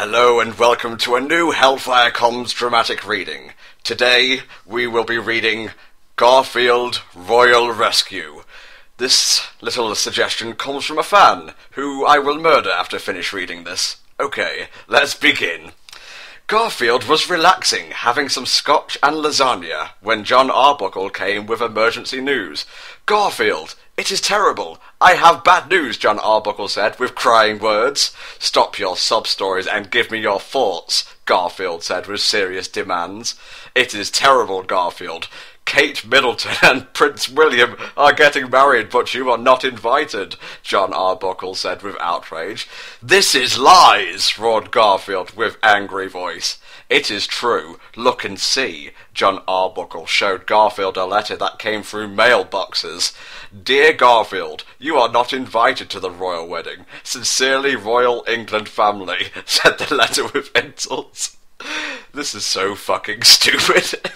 Hello and welcome to a new HellfireComms dramatic reading. Today we will be reading Garfield Royal Rescue. This little suggestion comes from a fan, who I will murder after finish reading this. Okay, let's begin. Garfield was relaxing, having some scotch and lasagna, when John Arbuckle came with emergency news. "Garfield, it is terrible. I have bad news," John Arbuckle said, with crying words. "Stop your sob-stories and give me your thoughts," Garfield said with serious demands. "It is terrible, Garfield. Kate Middleton and Prince William are getting married, but you are not invited," John Arbuckle said with outrage. "This is lies," roared Garfield with angry voice. "It is true. Look and see." John Arbuckle showed Garfield a letter that came through mailboxes. "Dear Garfield, you are not invited to the royal wedding. Sincerely, Royal England family," said the letter with insults. This is so fucking stupid.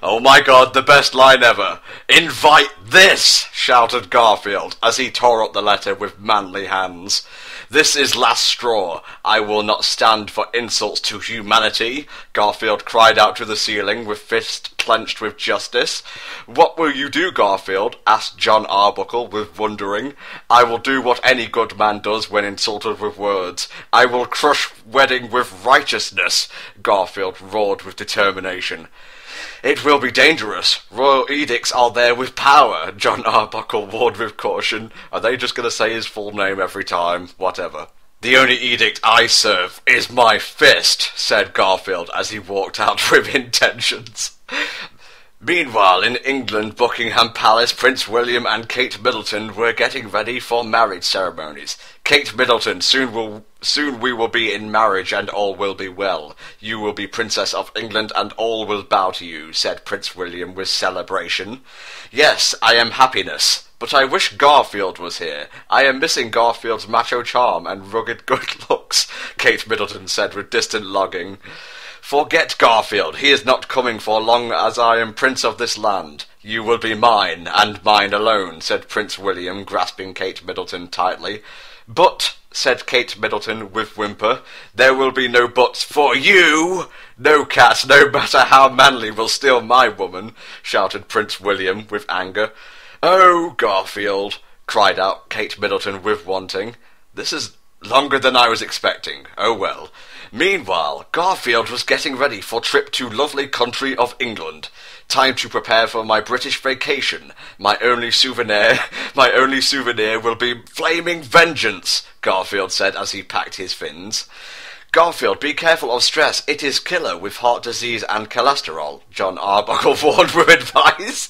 Oh my god, the best line ever. "Invite this," shouted Garfield as he tore up the letter with manly hands. "This is last straw. I will not stand for insults to humanity," Garfield cried out to the ceiling with fist clenched with justice. "What will you do, Garfield?" asked John Arbuckle with wondering. "I will do what any good man does when insulted with words. I will crush wedding with righteousness," Garfield roared with determination. "It will be dangerous. Royal edicts are there with power," John Arbuckle warned with caution. Are they just going to say his full name every time? Whatever. "The only edict I serve is my fist," said Garfield as he walked out with intentions. Meanwhile, in England, Buckingham Palace, Prince William and Kate Middleton were getting ready for marriage ceremonies. "Kate Middleton, soon we will be in marriage and all will be well. You will be Princess of England and all will bow to you," said Prince William with celebration. "Yes, I am happiness. But I wish Garfield was here. I am missing Garfield's macho charm and rugged good looks," Kate Middleton said with distant longing. "Forget Garfield. He is not coming for long as I am Prince of this land. You will be mine, and mine alone," said Prince William, grasping Kate Middleton tightly. "But," said Kate Middleton with whimper, "there will be no buts for you. No cat, no matter how manly, will steal my woman," shouted Prince William with anger. "Oh, Garfield," cried out Kate Middleton with wanting. "This is longer than I was expecting. Oh well." Meanwhile, Garfield was getting ready for trip to lovely country of England. "Time to prepare for my British vacation. My only souvenir will be flaming vengeance," Garfield said as he packed his fins. "Garfield, be careful of stress. It is killer with heart disease and cholesterol," John Arbuckle warned with advice.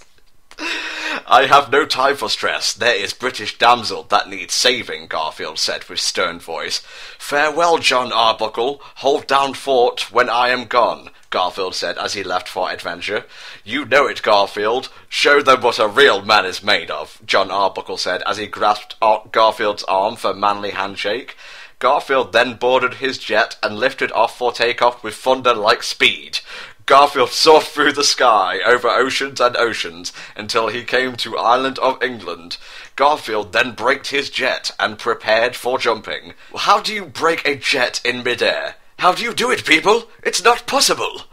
"I have no time for stress. There is British damsel that needs saving," Garfield said with stern voice. "Farewell, John Arbuckle. Hold down fort when I am gone," Garfield said as he left for adventure. "You know it, Garfield. Show them what a real man is made of," John Arbuckle said as he grasped Garfield's arm for a manly handshake. Garfield then boarded his jet and lifted off for takeoff with thunder-like speed. Garfield soared through the sky, over oceans and oceans, until he came to Island of England. Garfield then braked his jet and prepared for jumping. "How do you brake a jet in midair? How do you do it, people? It's not possible!"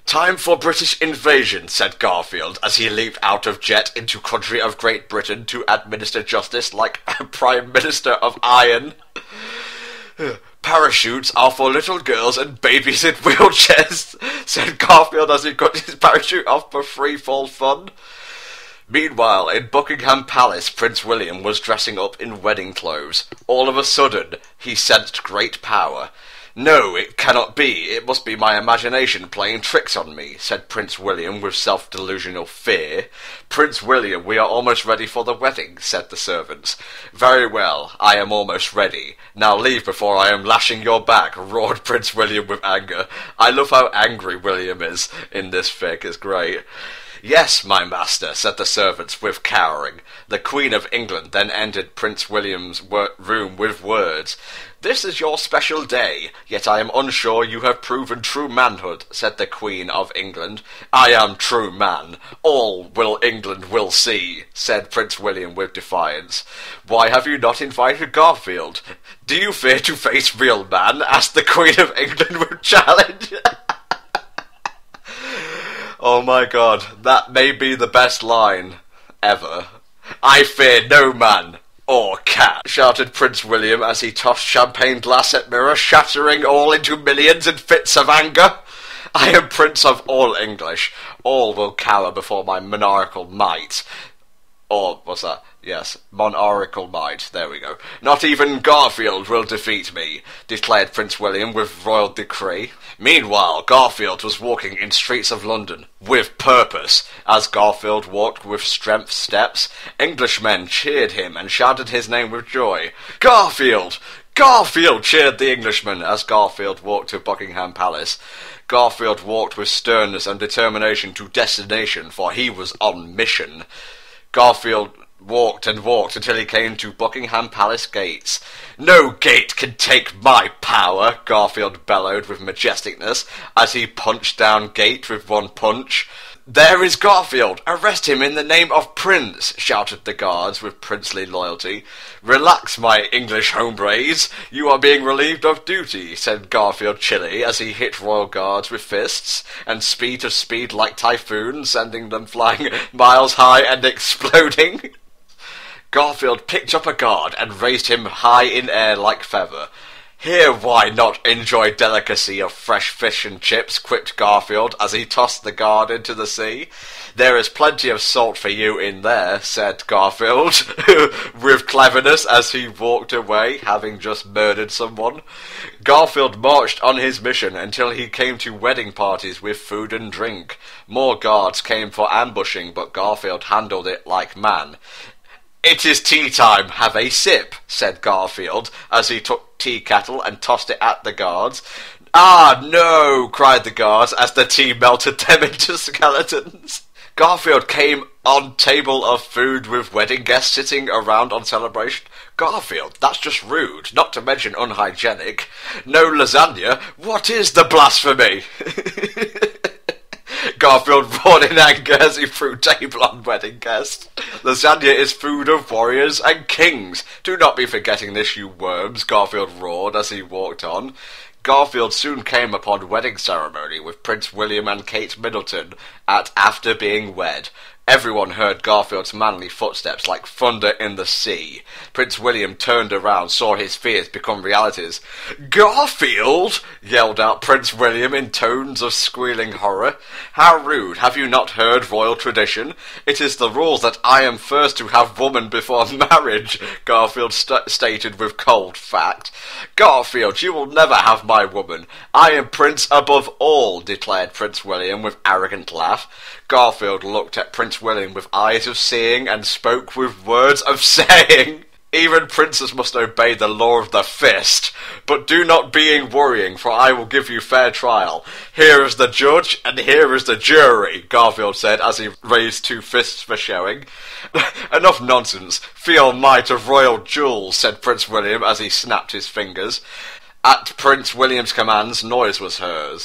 "Time for British invasion," said Garfield, as he leaped out of jet into country of Great Britain to administer justice like a Prime Minister of Iron. "Parachutes are for little girls and babies in wheelchairs," said Garfield as he got his parachute off for free fall fun. Meanwhile, in Buckingham Palace, Prince William was dressing up in wedding clothes. All of a sudden, he sensed great power. "No, it cannot be. It must be my imagination playing tricks on me," said Prince William with self-delusional fear. "Prince William, we are almost ready for the wedding," said the servants. "Very well, I am almost ready. Now leave before I am lashing your back," roared Prince William with anger. I love how angry William is in this fic, it's great. "Yes, my master," said the servants with cowering. The Queen of England then entered Prince William's room with words. "This is your special day, yet I am unsure you have proven true manhood," said the Queen of England. "I am true man. All will England will see," said Prince William with defiance. "Why have you not invited Garfield? Do you fear to face real man?" asked the Queen of England with challenge. Oh my god, that may be the best line ever. "I fear no man or cat," shouted Prince William as he tossed champagne glass at mirror, shattering all into millions in fits of anger. "I am Prince of all English. All will cower before my monarchical might." Or, what's that? Yes, monarchical might. There we go. "Not even Garfield will defeat me," declared Prince William with royal decree. Meanwhile, Garfield was walking in streets of London, with purpose. As Garfield walked with strength steps, Englishmen cheered him and shouted his name with joy. "Garfield! Garfield!" cheered the Englishmen as Garfield walked to Buckingham Palace. Garfield walked with sternness and determination to destination, for he was on mission. Garfield walked and walked until he came to Buckingham Palace gates. "No gate can take my power," Garfield bellowed with majesticness as he punched down gate with one punch. "There is Garfield! Arrest him in the name of Prince!" shouted the guards with princely loyalty. "Relax, my English hombres. You are being relieved of duty," said Garfield chilly as he hit royal guards with fists and speed to speed like typhoons, sending them flying miles high and exploding. Garfield picked up a guard and raised him high in air like feather. "Here, why not enjoy delicacy of fresh fish and chips?" quipped Garfield as he tossed the guard into the sea. "There is plenty of salt for you in there," said Garfield, with cleverness as he walked away, having just murdered someone. Garfield marched on his mission until he came to wedding parties with food and drink. More guards came for ambushing, but Garfield handled it like man. "It is tea time, have a sip," said Garfield, as he took tea kettle and tossed it at the guards. "Ah, no!" cried the guards as the tea melted them into skeletons. Garfield came on table of food with wedding guests sitting around on celebration. Garfield, that's just rude, not to mention unhygienic. No lasagna? What is the blasphemy? Garfield roared in anger as he threw table on wedding guests. "Lasagna is food of warriors and kings. Do not be forgetting this, you worms," Garfield roared as he walked on. Garfield soon came upon wedding ceremony with Prince William and Kate Middleton at After Being Wed. Everyone heard Garfield's manly footsteps like thunder in the sea. Prince William turned around, saw his fears become realities. "Garfield!" yelled out Prince William in tones of squealing horror. "How rude! Have you not heard royal tradition? It is the rule that I am first to have woman before marriage," Garfield stated with cold fact. "Garfield, you will never have my woman. I am prince above all," declared Prince William with arrogant laugh. Garfield looked at Prince William with eyes of seeing and spoke with words of saying. "Even princes must obey the law of the fist. But do not be worrying, for I will give you fair trial. Here is the judge, and here is the jury," Garfield said as he raised two fists for showing. "Enough nonsense. Feel might of royal jewels," said Prince William as he snapped his fingers. At Prince William's commands, noise was heard.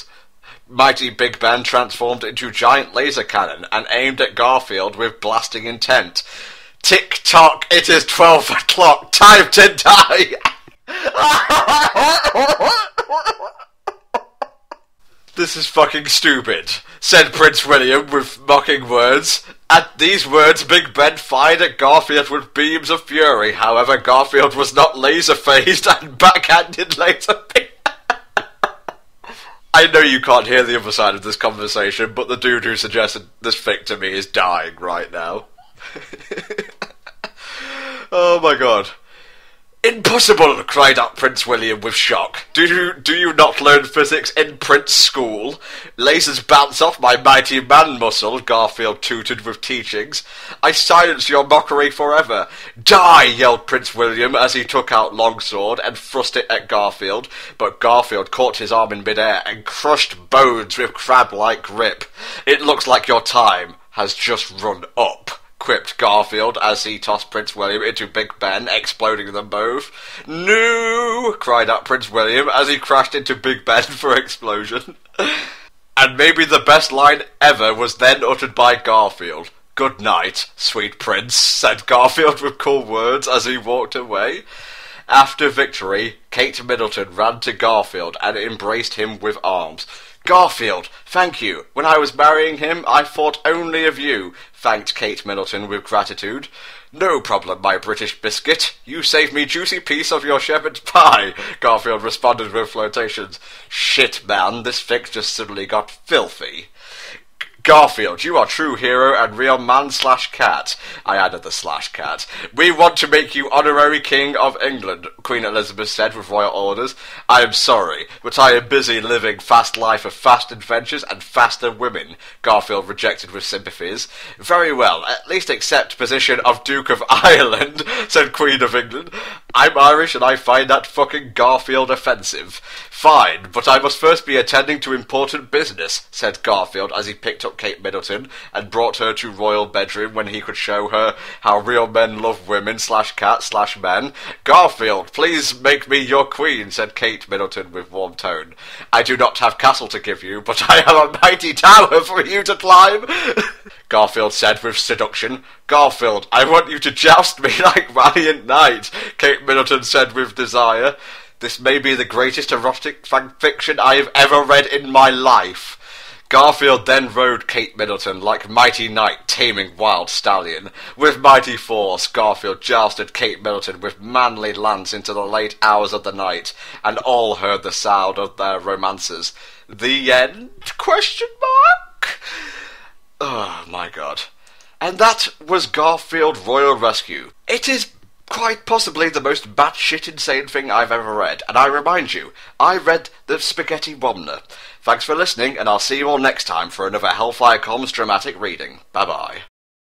Mighty Big Ben transformed into giant laser cannon and aimed at Garfield with blasting intent. "Tick-tock, it is 12 o'clock, time to die!" "This is fucking stupid," said Prince William with mocking words. At these words, Big Ben fired at Garfield with beams of fury. However, Garfield was not laser-phased and backhanded laser beam. I know you can't hear the other side of this conversation, but the dude who suggested this fic to me is dying right now. Oh my god. "Impossible!" cried out Prince William with shock. Do you not learn physics in Prince School? Lasers bounce off my mighty man muscle," Garfield tooted with teachings. "I silence your mockery forever." "Die!" yelled Prince William as he took out longsword and thrust it at Garfield, but Garfield caught his arm in midair and crushed bones with crab-like grip. "It looks like your time has just run up, quipped Garfield as he tossed Prince William into Big Ben, exploding them both. No! Cried out Prince William as he crashed into Big Ben for explosion. And maybe the best line ever was then uttered by Garfield. "Good night, sweet prince," said Garfield with cool words as he walked away. After victory, Kate Middleton ran to Garfield and embraced him with arms. "Garfield, thank you. When I was marrying him, I thought only of you," thanked Kate Middleton with gratitude. "No problem, my British biscuit. You saved me juicy piece of your shepherd's pie," Garfield responded with flirtations. "Shit, man, this fix just suddenly got filthy." "Garfield, you are true hero and real man/cat. I added the /cat. "We want to make you honorary King of England," Queen Elizabeth said with royal orders. "I am sorry, but I am busy living fast life of fast adventures and faster women," Garfield rejected with sympathies. "Very well, at least accept position of Duke of Ireland," said Queen of England. "I'm Irish and I find that fucking Garfield offensive." "Fine, but I must first be attending to important business," said Garfield as he picked up Kate Middleton and brought her to royal bedroom when he could show her how real men love women/cat/men. "Garfield, please make me your queen," said Kate Middleton with warm tone. "I do not have castle to give you, but I have a mighty tower for you to climb," Garfield said with seduction. "Garfield, I want you to joust me like valiant knight," Kate Middleton said with desire. "This may be the greatest erotic fanfiction I have ever read in my life." Garfield then rode Kate Middleton like mighty knight taming wild stallion. With mighty force, Garfield jousted Kate Middleton with manly lance into the late hours of the night, and all heard the sound of their romances. The end? Question mark? Oh my god. And that was Garfield Royal Rescue. It is quite possibly the most batshit insane thing I've ever read, and I remind you, I read the Spaghetti Womner. Thanks for listening, and I'll see you all next time for another HellfireComms dramatic reading. Bye-bye.